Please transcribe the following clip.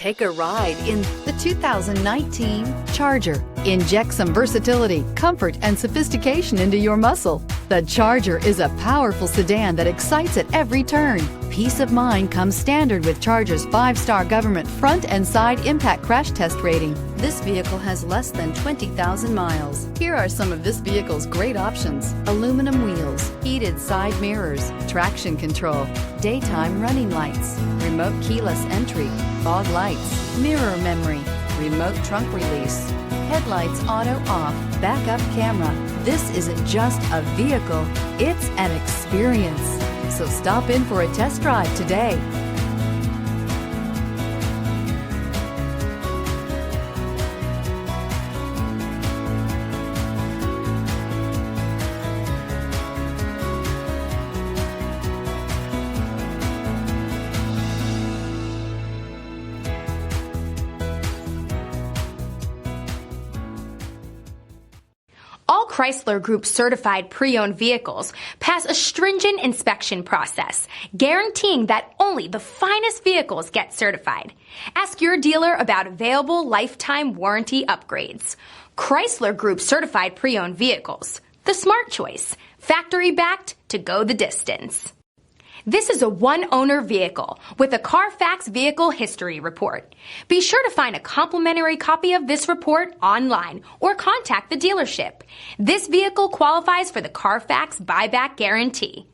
Take a ride in the 2019 Charger. Inject some versatility, comfort, and sophistication into your muscle. The Charger is a powerful sedan that excites at every turn. Peace of mind comes standard with Charger's 5-star government front and side impact crash test rating. This vehicle has less than 20,000 miles. Here are some of this vehicle's great options: aluminum wheels, heated side mirrors, traction control, daytime running lights, remote keyless entry, fog lights, mirror memory, remote trunk release, headlights auto off, backup camera. This isn't just a vehicle, it's an experience. So stop in for a test drive today. All Chrysler Group certified pre-owned vehicles pass a stringent inspection process, guaranteeing that only the finest vehicles get certified. Ask your dealer about available lifetime warranty upgrades. Chrysler Group certified pre-owned vehicles, the smart choice, factory backed to go the distance. This is a one-owner vehicle with a Carfax Vehicle History Report. Be sure to find a complimentary copy of this report online or contact the dealership. This vehicle qualifies for the Carfax Buyback Guarantee.